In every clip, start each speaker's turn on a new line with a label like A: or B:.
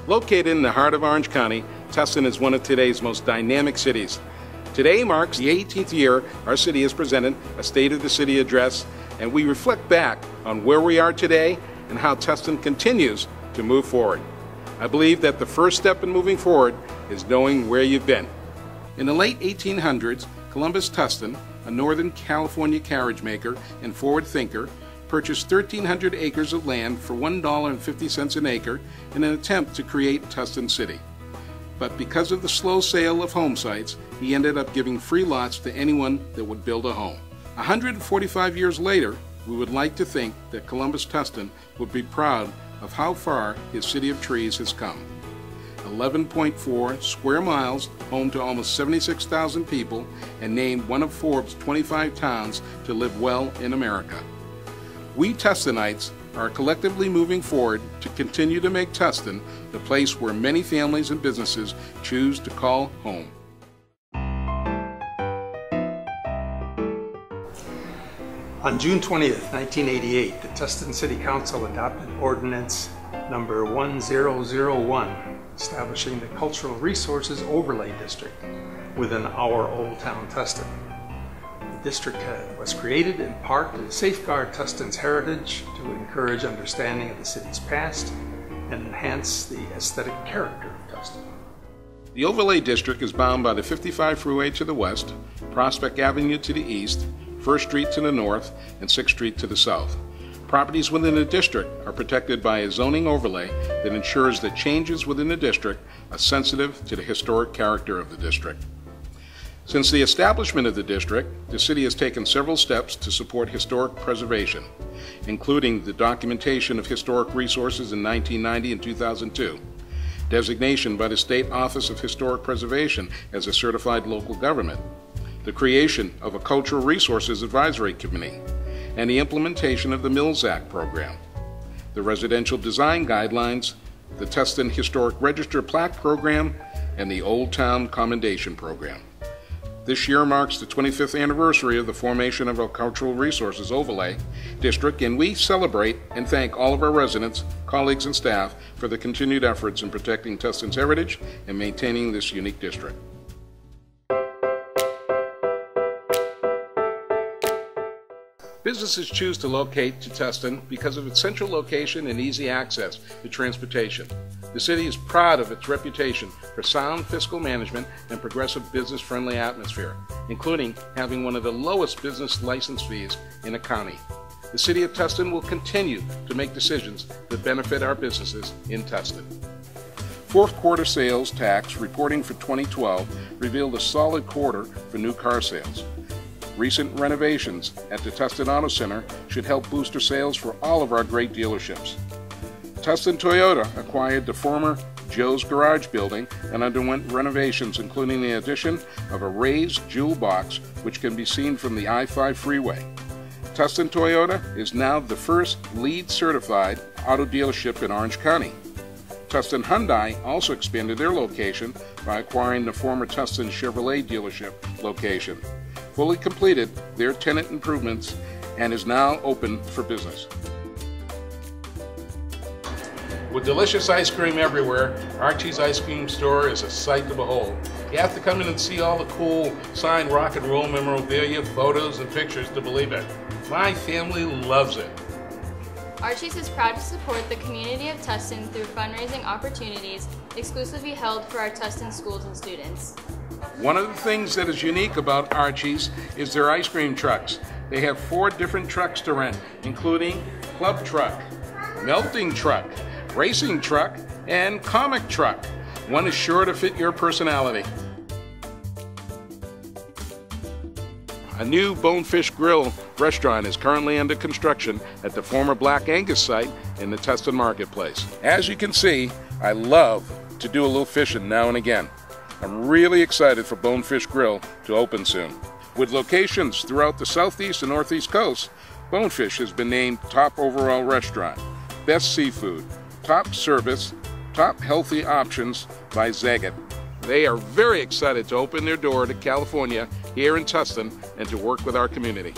A: Located in the heart of Orange County, Tustin is one of today's most dynamic cities. Today marks the 18th year our city has presented a State of the City address, and we reflect back on where we are today and how Tustin continues to move forward. I believe that the first step in moving forward is knowing where you've been. In the late 1800s, Columbus Tustin, a Northern California carriage maker and forward thinker, purchased 1,300 acres of land for $1.50 an acre in an attempt to create Tustin City. But because of the slow sale of home sites, he ended up giving free lots to anyone that would build a home. 145 years later, we would like to think that Columbus Tustin would be proud of how far his city of trees has come. 11.4 square miles, home to almost 76,000 people, and named one of Forbes' 25 towns to live well in America. We Tustinites are collectively moving forward to continue to make Tustin the place where many families and businesses choose to call home.
B: On June 20th, 1988, the Tustin City Council adopted Ordinance number 1001, establishing the Cultural Resources Overlay District within our Old Town Tustin. The district was created in part to safeguard Tustin's heritage, to encourage understanding of the city's past, and enhance the aesthetic character of Tustin.
A: The Overlay District is bound by the 55 freeway to the west, Prospect Avenue to the east, 1st Street to the north, and 6th Street to the south. Properties within the district are protected by a zoning overlay that ensures that changes within the district are sensitive to the historic character of the district. Since the establishment of the district, the city has taken several steps to support historic preservation, including the documentation of historic resources in 1990 and 2002, designation by the State Office of Historic Preservation as a certified local government, the creation of a Cultural Resources Advisory Committee, and the implementation of the Mills Act program, the Residential Design Guidelines, the Tustin Historic Register Plaque Program, and the Old Town Commendation Program. This year marks the 25th anniversary of the formation of our Cultural Resources Overlay District, and we celebrate and thank all of our residents, colleagues, and staff for the continued efforts in protecting Tustin's heritage and maintaining this unique district. Businesses choose to locate to Tustin because of its central location and easy access to transportation. The city is proud of its reputation for sound fiscal management and progressive business-friendly atmosphere, including having one of the lowest business license fees in the county. The City of Tustin will continue to make decisions that benefit our businesses in Tustin. Fourth quarter sales tax reporting for 2012 revealed a solid quarter for new car sales. Recent renovations at the Tustin Auto Center should help boost our sales for all of our great dealerships. Tustin Toyota acquired the former Joe's Garage building and underwent renovations, including the addition of a raised jewel box which can be seen from the I-5 freeway. Tustin Toyota is now the first LEED certified auto dealership in Orange County. Tustin Hyundai also expanded their location by acquiring the former Tustin Chevrolet dealership location, fully completed their tenant improvements, and is now open for business. With delicious ice cream everywhere, Archie's Ice Cream Store is a sight to behold. You have to come in and see all the cool signed rock and roll memorabilia, photos, and pictures to believe it. My family loves it.
C: Archie's is proud to support the community of Tustin through fundraising opportunities exclusively held for our Tustin schools and students.
A: One of the things that is unique about Archie's is their ice cream trucks. They have 4 different trucks to rent, including Club Truck, Melting Truck, Racing Truck, and Comic Truck. One is sure to fit your personality. A new Bonefish Grill restaurant is currently under construction at the former Black Angus site in the Tustin Marketplace. As you can see, I love to do a little fishing now and again. I'm really excited for Bonefish Grill to open soon. With locations throughout the southeast and northeast coast, Bonefish has been named top overall restaurant, best seafood, top service, top healthy options by Zagat. They are very excited to open their door to California here in Tustin and to work with our community.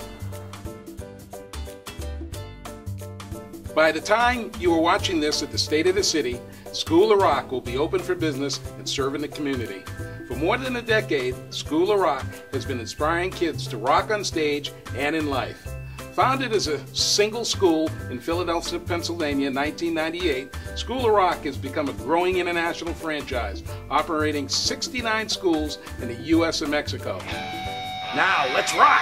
A: By the time you are watching this at the State of the City, School of Rock will be open for business and serving the community. For more than a decade, School of Rock has been inspiring kids to rock on stage and in life. Founded as a single school in Philadelphia, Pennsylvania in 1998, School of Rock has become a growing international franchise, operating 69 schools in the U.S. and Mexico. Now, let's rock!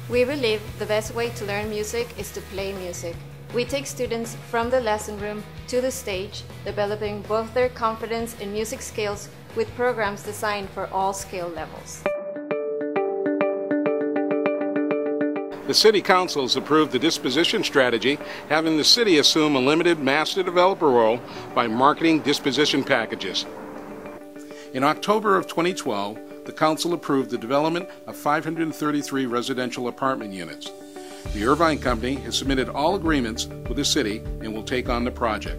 D: We believe the best way to learn music is to play music. We take students from the lesson room to the stage, developing both their confidence and music skills with programs designed for all skill levels.
A: The City Council has approved the disposition strategy, having the city assume a limited master developer role by marketing disposition packages. In October of 2012, the Council approved the development of 533 residential apartment units. The Irvine Company has submitted all agreements with the city and will take on the project.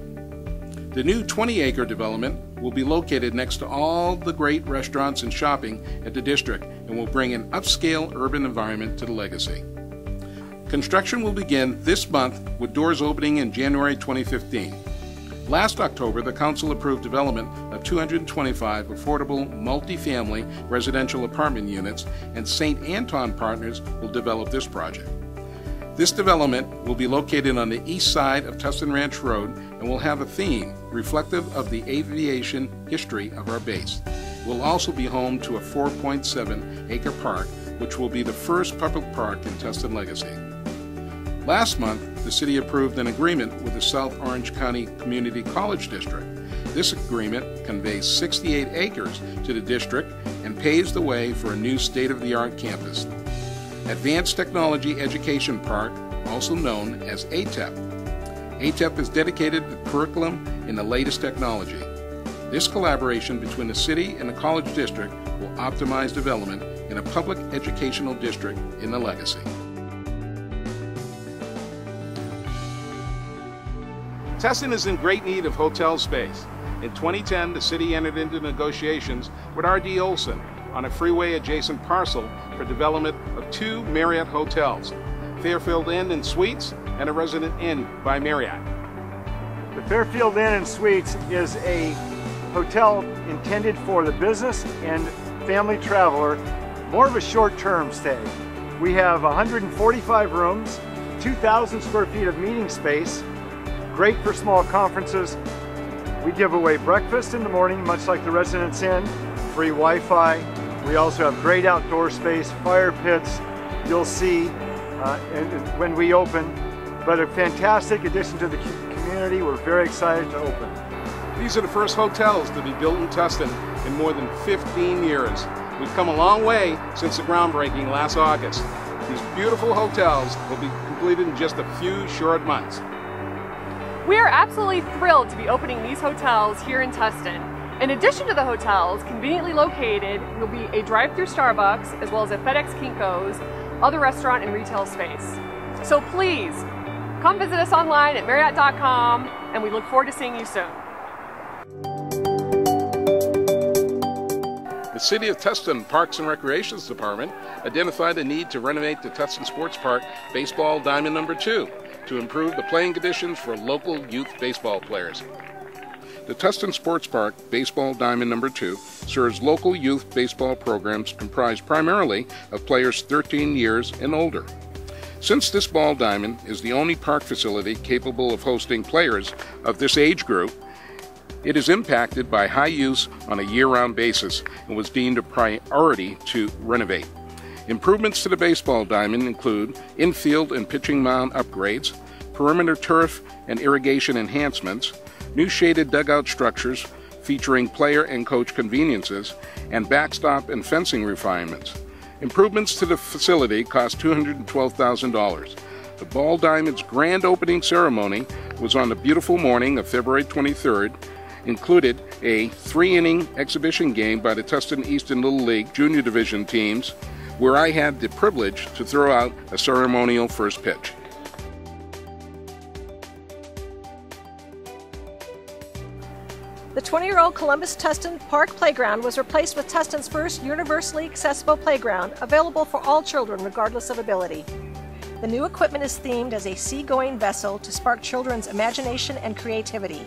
A: The new 20-acre development will be located next to all the great restaurants and shopping at the district and will bring an upscale urban environment to the legacy. Construction will begin this month with doors opening in January 2015. Last October, the Council approved development of 225 affordable multi-family residential apartment units, and St. Anton Partners will develop this project. This development will be located on the east side of Tustin Ranch Road and will have a theme reflective of the aviation history of our base. It will also be home to a 4.7-acre park, which will be the first public park in Tustin Legacy. Last month, the city approved an agreement with the South Orange County Community College District. This agreement conveys 68 acres to the district and paves the way for a new state-of-the-art campus. Advanced Technology Education Park, also known as ATEP. ATEP is dedicated to curriculum in the latest technology. This collaboration between the city and the college district will optimize development in a public educational district in the legacy. Tustin is in great need of hotel space. In 2010, the city entered into negotiations with R.D. Olson on a freeway-adjacent parcel for development of 2 Marriott hotels, Fairfield Inn and Suites and a Resident Inn by Marriott.
E: The Fairfield Inn and Suites is a hotel intended for the business and family traveler, more of a short-term stay. We have 145 rooms, 2,000 square feet of meeting space, great for small conferences. We give away breakfast in the morning, much like the Residence Inn, free Wi-Fi. We also have great outdoor space, fire pits, you'll see when we open, but a fantastic addition to the community. We're very excited to open.
A: These are the first hotels to be built in Tustin in more than 15 years. We've come a long way since the groundbreaking last August. These beautiful hotels will be completed in just a few short months.
F: We are absolutely thrilled to be opening these hotels here in Tustin. In addition to the hotels, conveniently located will be a drive-through Starbucks, as well as a FedEx Kinko's, other restaurant and retail space. So please, come visit us online at Marriott.com, and we look forward to seeing you soon.
A: The City of Tustin Parks and Recreations Department identified the need to renovate the Tustin Sports Park Baseball Diamond No. 2 to improve the playing conditions for local youth baseball players. The Tustin Sports Park Baseball Diamond No. 2 serves local youth baseball programs comprised primarily of players 13 years and older. Since this ball diamond is the only park facility capable of hosting players of this age group, it is impacted by high use on a year-round basis and was deemed a priority to renovate. Improvements to the baseball diamond include infield and pitching mound upgrades, perimeter turf and irrigation enhancements, new shaded dugout structures featuring player and coach conveniences, and backstop and fencing refinements. Improvements to the facility cost $212,000. The Ball Diamond's grand opening ceremony was on the beautiful morning of February 23rd, included a 3-inning exhibition game by the Tustin East and Little League Junior Division teams, where I had the privilege to throw out a ceremonial first pitch.
G: The 20-year-old Columbus Tustin Park Playground was replaced with Tustin's first universally accessible playground, available for all children regardless of ability. The new equipment is themed as a seagoing vessel to spark children's imagination and creativity.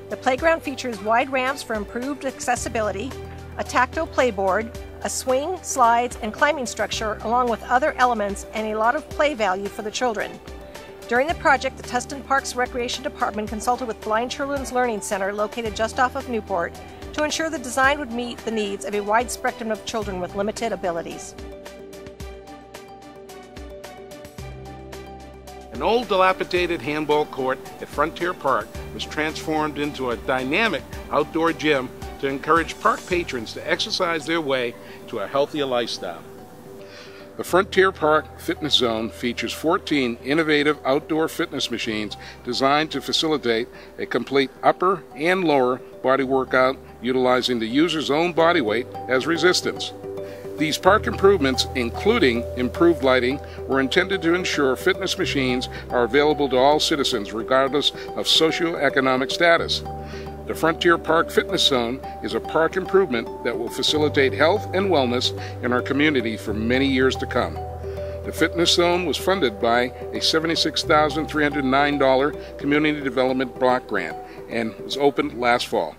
G: The playground features wide ramps for improved accessibility, a tactile playboard, a swing, slides, and climbing structure, along with other elements and a lot of play value for the children. During the project, the Tustin Parks Recreation Department consulted with Blind Children's Learning Center, located just off of Newport, to ensure the design would meet the needs of a wide spectrum of children with limited abilities.
A: An old dilapidated handball court at Frontier Park was transformed into a dynamic outdoor gym to encourage park patrons to exercise their way to a healthier lifestyle. The Frontier Park Fitness Zone features 14 innovative outdoor fitness machines designed to facilitate a complete upper and lower body workout utilizing the user's own body weight as resistance. These park improvements, including improved lighting, were intended to ensure fitness machines are available to all citizens regardless of socioeconomic status. The Frontier Park Fitness Zone is a park improvement that will facilitate health and wellness in our community for many years to come. The Fitness Zone was funded by a $76,309 Community Development Block Grant and was opened last fall.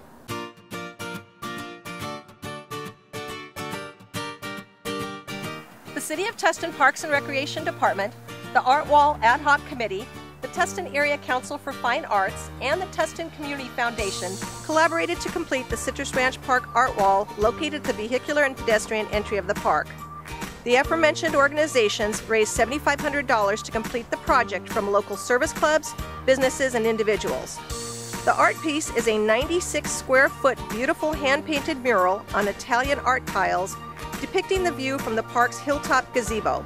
G: The City of Tustin Parks and Recreation Department, the Art Wall Ad Hoc Committee, the Tustin Area Council for Fine Arts, and the Tustin Community Foundation collaborated to complete the Citrus Ranch Park Art Wall located at the vehicular and pedestrian entry of the park. The aforementioned organizations raised $7,500 to complete the project from local service clubs, businesses, and individuals. The art piece is a 96 square foot beautiful hand-painted mural on Italian art tiles depicting the view from the park's hilltop gazebo.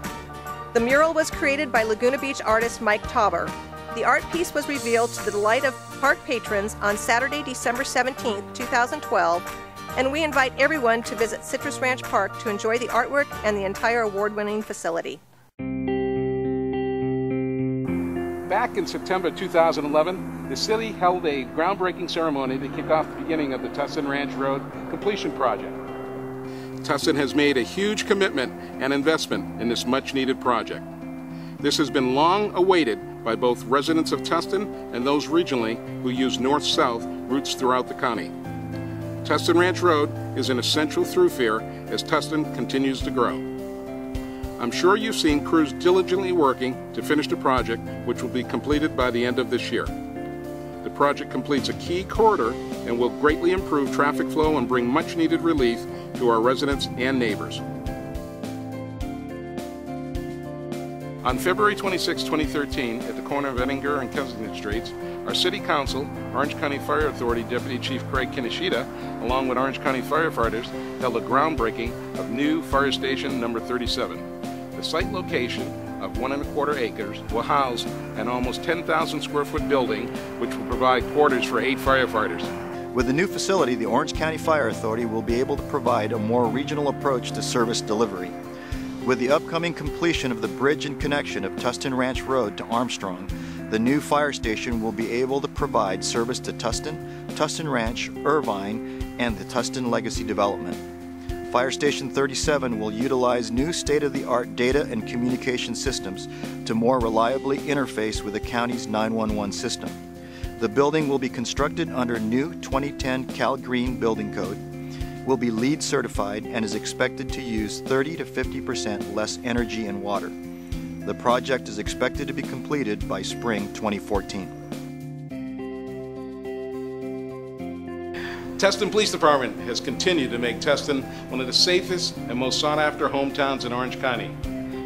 G: The mural was created by Laguna Beach artist Mike Tauber. The art piece was revealed to the delight of park patrons on Saturday, December 17, 2012, and we invite everyone to visit Citrus Ranch Park to enjoy the artwork and the entire award-winning facility.
A: Back in September 2011, the city held a groundbreaking ceremony to kick off the beginning of the Tustin Ranch Road completion project. Tustin has made a huge commitment and investment in this much-needed project. This has been long awaited by both residents of Tustin and those regionally who use north-south routes throughout the county. Tustin Ranch Road is an essential thoroughfare as Tustin continues to grow. I'm sure you've seen crews diligently working to finish the project, which will be completed by the end of this year. The project completes a key corridor and will greatly improve traffic flow and bring much-needed relief to our residents and neighbors. On February 26, 2013, at the corner of Ettinger and Kensington Streets, our City Council, Orange County Fire Authority Deputy Chief Craig Kinoshita, along with Orange County firefighters, held a groundbreaking of new Fire Station number 37. The site location of 1¼ acres will house an almost 10,000 square foot building which will provide quarters for 8 firefighters.
H: With the new facility, the Orange County Fire Authority will be able to provide a more regional approach to service delivery. With the upcoming completion of the bridge and connection of Tustin Ranch Road to Armstrong, the new fire station will be able to provide service to Tustin, Tustin Ranch, Irvine, and the Tustin Legacy Development. Fire Station 37 will utilize new state-of-the-art data and communication systems to more reliably interface with the county's 911 system. The building will be constructed under new 2010 Cal Green Building Code, will be LEED certified, and is expected to use 30 to 50% less energy and water. The project is expected to be completed by spring 2014.
A: Tustin Police Department has continued to make Tustin one of the safest and most sought-after hometowns in Orange County.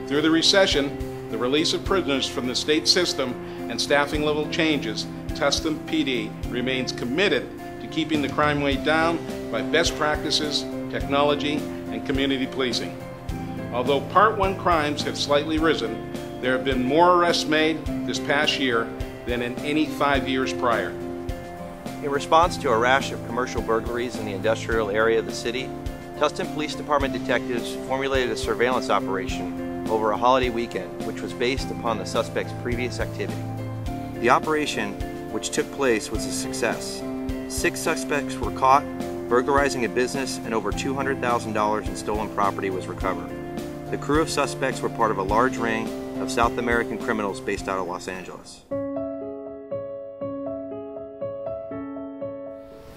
A: Through the recession, the release of prisoners from the state system, and staffing level changes, Tustin PD remains committed to keeping the crime rate down by best practices, technology, and community policing. Although Part 1 crimes have slightly risen, there have been more arrests made this past year than in any 5 years prior.
I: In response to a rash of commercial burglaries in the industrial area of the city, Tustin Police Department detectives formulated a surveillance operation over a holiday weekend, which was based upon the suspect's previous activity. The operation, which took place, was a success. 6 suspects were caught burglarizing a business, and over $200,000 in stolen property was recovered. The crew of suspects were part of a large ring of South American criminals based out of Los Angeles.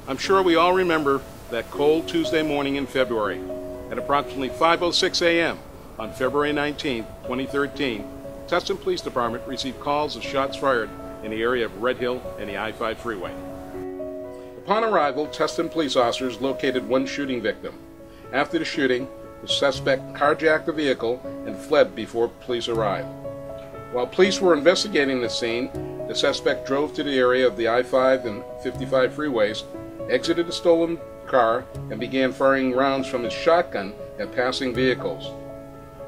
A: I'm sure we all remember that cold Tuesday morning in February. At approximately 5:06 a.m. on February 19, 2013, Tustin Police Department received calls of shots fired in the area of Red Hill and the I-5 freeway. Upon arrival, Tustin police officers located one shooting victim. After the shooting, the suspect carjacked the vehicle and fled before police arrived. While police were investigating the scene, the suspect drove to the area of the I-5 and 55 freeways, exited the stolen car, and began firing rounds from his shotgun at passing vehicles.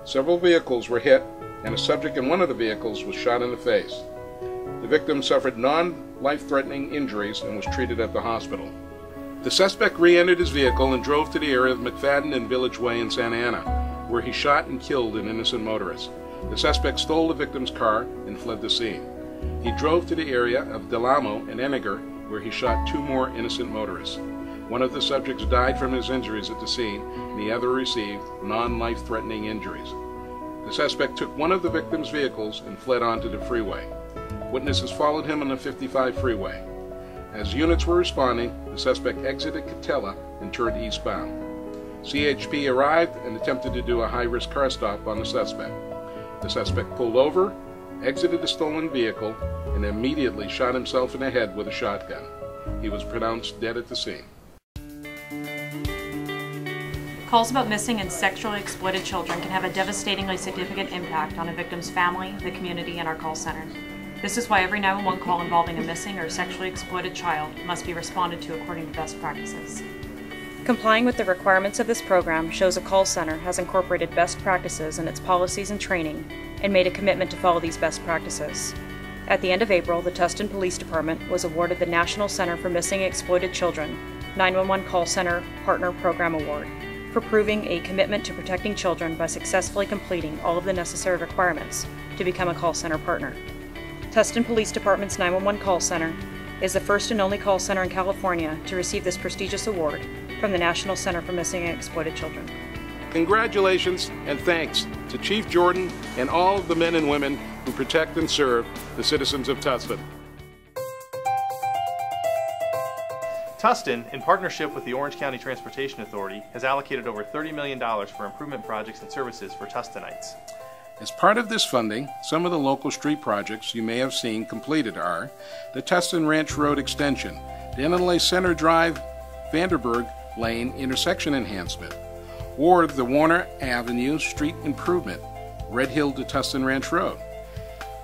A: Several vehicles were hit, and a subject in one of the vehicles was shot in the face. The victim suffered non-life-threatening injuries and was treated at the hospital. The suspect re-entered his vehicle and drove to the area of McFadden and Village Way in Santa Ana, where he shot and killed an innocent motorist. The suspect stole the victim's car and fled the scene. He drove to the area of Del Amo and Eniger, where he shot two more innocent motorists. One of the subjects died from his injuries at the scene, and the other received non-life-threatening injuries. The suspect took one of the victim's vehicles and fled onto the freeway. Witnesses followed him on the 55 freeway. As units were responding, the suspect exited Catella and turned eastbound. CHP arrived and attempted to do a high-risk car stop on the suspect. The suspect pulled over, exited the stolen vehicle, and immediately shot himself in the head with a shotgun. He was pronounced dead at the scene.
J: Calls about missing and sexually exploited children can have a devastatingly significant impact on a victim's family, the community, and our call center. This is why every 911 call involving a missing or sexually exploited child must be responded to according to best practices. Complying with the requirements of this program shows a call center has incorporated best practices in its policies and training and made a commitment to follow these best practices. At the end of April, the Tustin Police Department was awarded the National Center for Missing and Exploited Children 911 Call Center Partner Program Award for proving a commitment to protecting children by successfully completing all of the necessary requirements to become a call center partner. Tustin Police Department's 911 Call Center is the first and only call center in California to receive this prestigious award from the National Center for Missing and Exploited Children.
A: Congratulations and thanks to Chief Jordan and all of the men and women who protect and serve the citizens of Tustin.
K: Tustin, in partnership with the Orange County Transportation Authority, has allocated over $30 million for improvement projects and services for Tustinites.
A: As part of this funding, some of the local street projects you may have seen completed are the Tustin Ranch Road Extension, the NLA Center Drive Vanderburg Lane intersection enhancement, or the Warner Avenue Street Improvement, Red Hill to Tustin Ranch Road.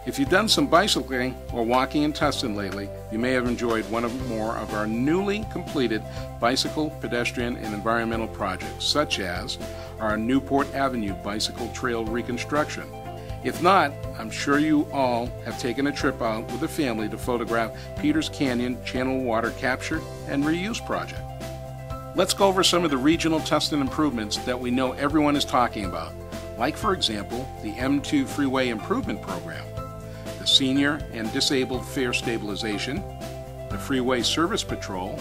A: If you've done some bicycling or walking in Tustin lately, you may have enjoyed one or more of our newly completed bicycle, pedestrian, and environmental projects, such as our Newport Avenue bicycle trail reconstruction. If not, I'm sure you all have taken a trip out with a family to photograph Peters Canyon Channel Water Capture and Reuse Project. Let's go over some of the regional Tustin improvements that we know everyone is talking about, like, for example, the M2 Freeway Improvement Program, the Senior and Disabled Fare Stabilization, the Freeway Service Patrol,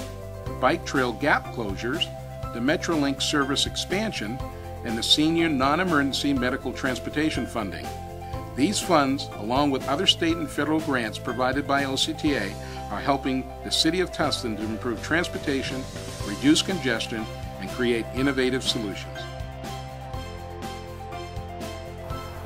A: the Bike Trail Gap Closures, the Metrolink Service Expansion, and the Senior Non-Emergency Medical Transportation Funding. These funds, along with other state and federal grants provided by OCTA, are helping the City of Tustin to improve transportation, reduce congestion, and create innovative solutions.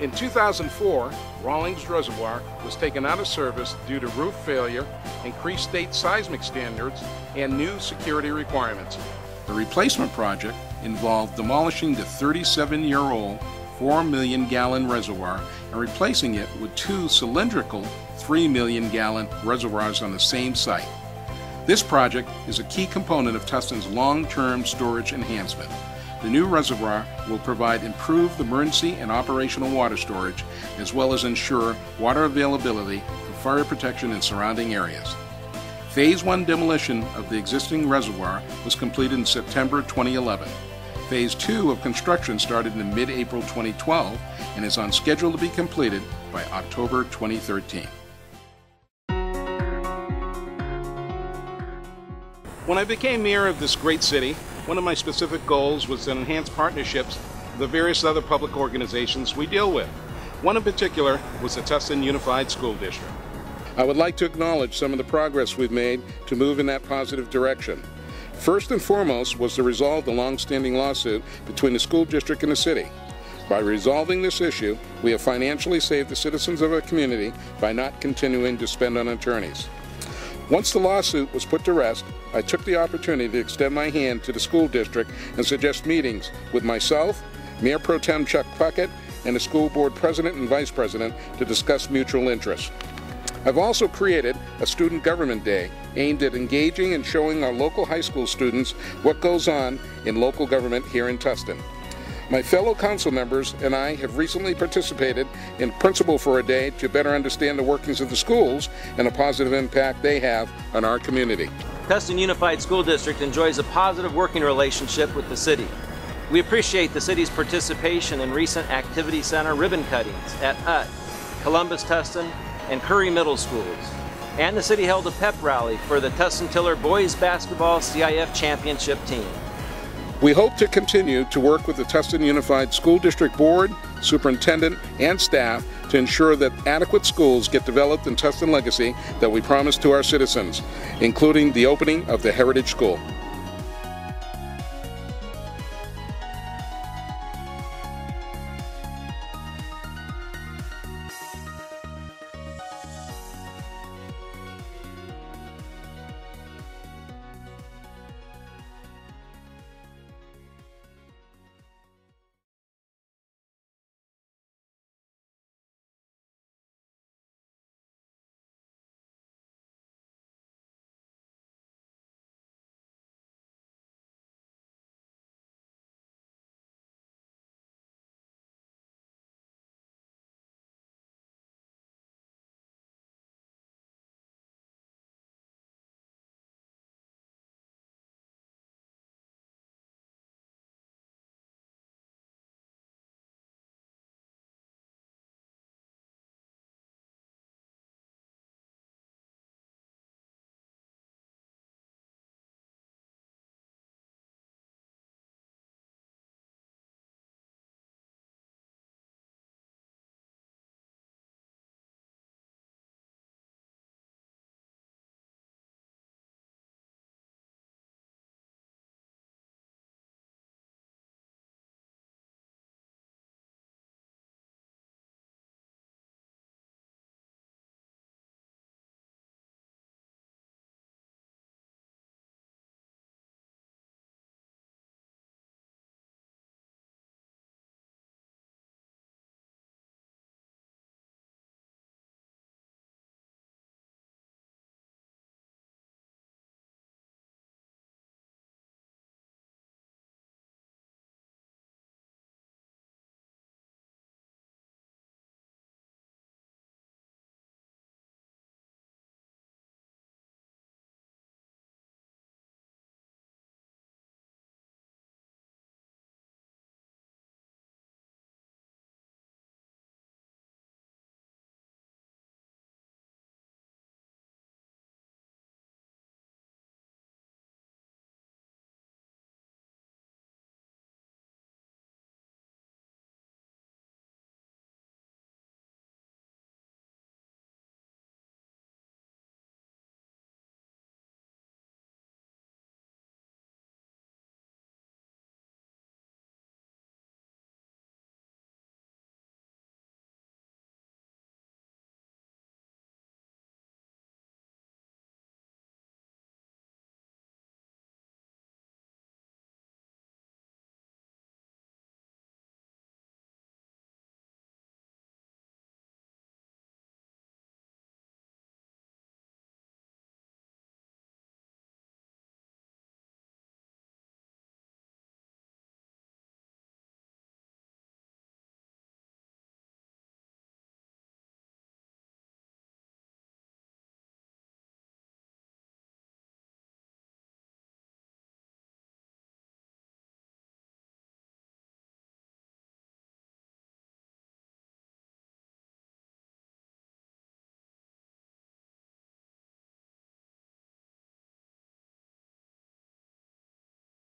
A: In 2004, Rawlings Reservoir was taken out of service due to roof failure, increased state seismic standards, and new security requirements. The replacement project involved demolishing the 37-year-old 4 million gallon reservoir and replacing it with two cylindrical 3 million gallon reservoirs on the same site. This project is a key component of Tustin's long-term storage enhancement. The new reservoir will provide improved emergency and operational water storage, as well as ensure water availability for fire protection in surrounding areas. Phase 1 demolition of the existing reservoir was completed in September 2011. Phase 2 of construction started in mid-April 2012 and is on schedule to be completed by October 2013. When I became mayor of this great city, one of my specific goals was to enhance partnerships with the various other public organizations we deal with. One in particular was the Tustin Unified School District. I would like to acknowledge some of the progress we've made to move in that positive direction. First and foremost was to resolve the long-standing lawsuit between the school district and the city. By resolving this issue, we have financially saved the citizens of our community by not continuing to spend on attorneys. Once the lawsuit was put to rest, I took the opportunity to extend my hand to the school district and suggest meetings with myself, Mayor Pro Tem Chuck Puckett, and the school board president and vice president to discuss mutual interests. I've also created a Student Government Day aimed at engaging and showing our local high school students what goes on in local government here in Tustin. My fellow council members and I have recently participated in Principal for a Day to better understand the workings of the schools and the positive impact they have on our community.
L: Tustin Unified School District enjoys a positive working relationship with the city. We appreciate the city's participation in recent activity center ribbon cuttings at UT, Columbus Tustin, and Curry Middle Schools. And the city held a pep rally for the Tustin-Tiller Boys Basketball CIF Championship team.
A: We hope to continue to work with the Tustin Unified School District Board, Superintendent, and staff to ensure that adequate schools get developed in Tustin legacy that we promise to our citizens, including the opening of the Heritage School.